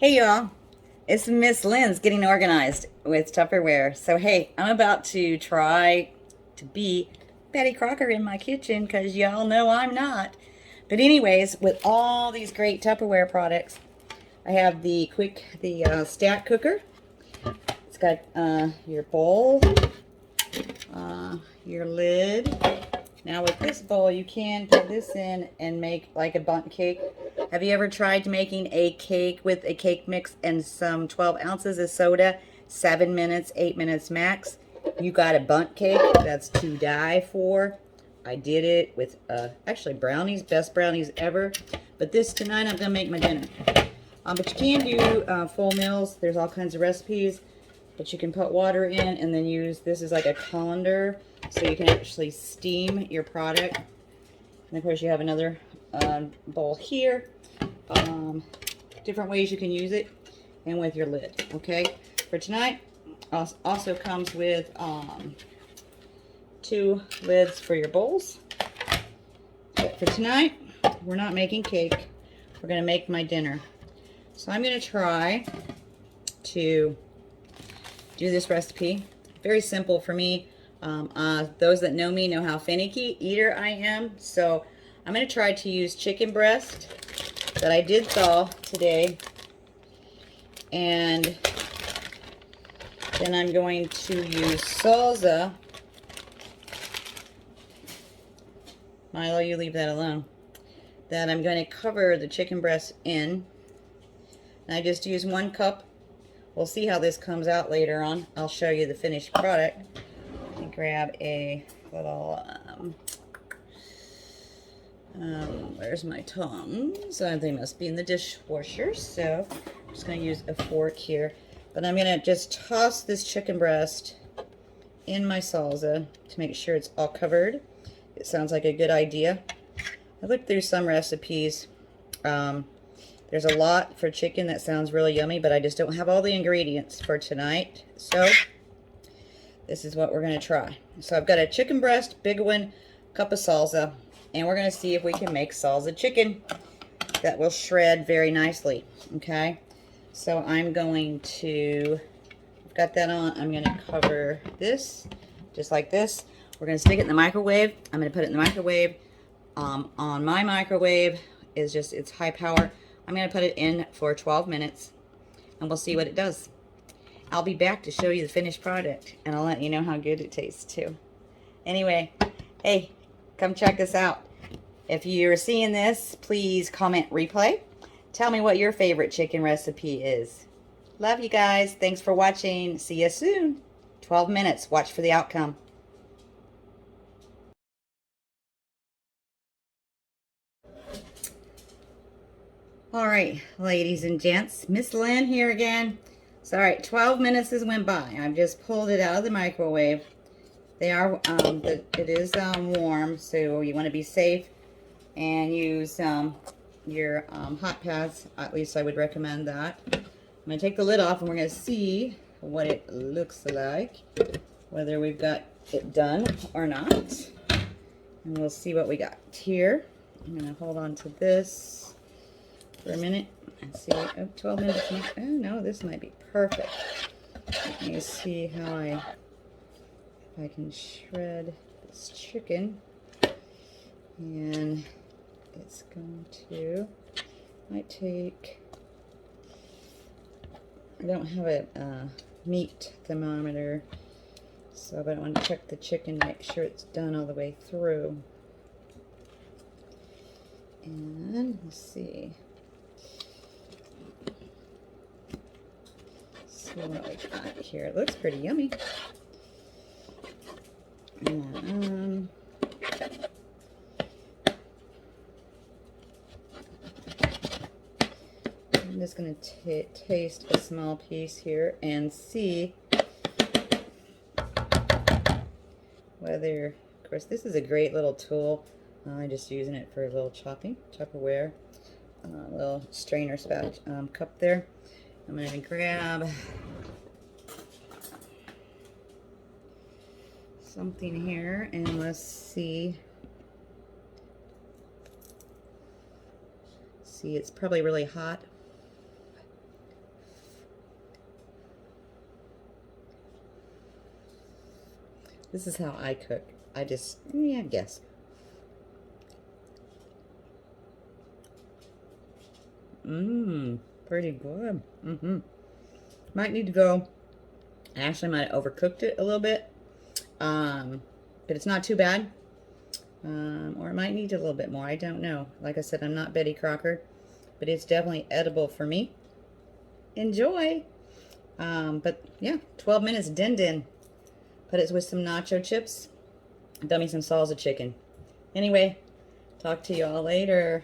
Hey y'all, it's Ms Lynn's Getting Organized with Tupperware. So hey, I'm about to try to be Betty Crocker in my kitchen because y'all know I'm not. But anyways, with all these great Tupperware products, I have the stack cooker. It's got your bowl, your lid. Now with this bowl, you can put this in and make like a bundt cake. Have you ever tried making a cake with a cake mix and some 12 ounces of soda? 7 minutes, 8 minutes max. You got a bundt cake that's to die for. I did it with actually brownies, best brownies ever. But this tonight, I'm gonna make my dinner. But you can do full meals. There's all kinds of recipes. But you can put water in and then use, this is like a colander, so you can actually steam your product. And of course you have another bowl here. Different ways you can use it, and with your lid. Okay, for tonight, also comes with 2 lids for your bowls. But for tonight, we're not making cake. We're gonna make my dinner. So I'm gonna try to do this recipe. Very simple for me. Those that know me know how finicky eater I am. So I'm going to try to use chicken breast that I did thaw today. And then I'm going to use salsa. Milo, you leave that alone. That I'm going to cover the chicken breast in. And I just use 1 cup. We'll see how this comes out later on. I'll show you the finished product. Let me grab a little, where's my tongs? They must be in the dishwasher. So I'm just going to use a fork here. But I'm going to just toss this chicken breast in my salsa to make sure it's all covered. It sounds like a good idea. I looked through some recipes. There's a lot for chicken that sounds really yummy, but I just don't have all the ingredients for tonight. So this is what we're going to try. So I've got a chicken breast, big one, cup of salsa, and we're going to see if we can make salsa chicken that will shred very nicely. Okay, so I'm going to, I've got that on. I'm going to cover this just like this. We're going to stick it in the microwave. I'm going to put it in the microwave. On my microwave is just, it's high power. I'm going to put it in for 12 minutes, and we'll see what it does. I'll be back to show you the finished product, and I'll let you know how good it tastes, too. Anyway, hey, come check us out. If you're seeing this, please comment replay. Tell me what your favorite chicken recipe is. Love you guys. Thanks for watching. See you soon. 12 minutes. Watch for the outcome. All right, ladies and gents, Ms Lynn here again. So, all right, 12 minutes has went by. I've just pulled it out of the microwave. They are, it is warm, so you want to be safe and use your hot pads. At least I would recommend that. I'm going to take the lid off, and we're going to see what it looks like, whether we've got it done or not. And we'll see what we got here. I'm going to hold on to this for a minute and see. Oh, 12 minutes. Oh no, this might be perfect. Let me see how I can shred this chicken. And it's going to, might take, I don't have a meat thermometer, so but I want to check the chicken, make sure it's done all the way through. And let's see. See what we got here. It looks pretty yummy. And, I'm just going to taste a small piece here and see whether, of course, this is a great little tool. I'm just using it for a little chopping, Tupperware, little strainer spout cup there. I'm going to grab something here and let's see. See, it's probably really hot. This is how I cook. I just, yeah, I guess. Pretty good. Might need to go. Actually, might have overcooked it a little bit. But it's not too bad. Or it might need a little bit more. I don't know. Like I said, I'm not Betty Crocker, but it's definitely edible for me. Enjoy. But yeah, 12 minutes din. Put it with some nacho chips. Dummy some salsa chicken. Anyway, talk to y'all later.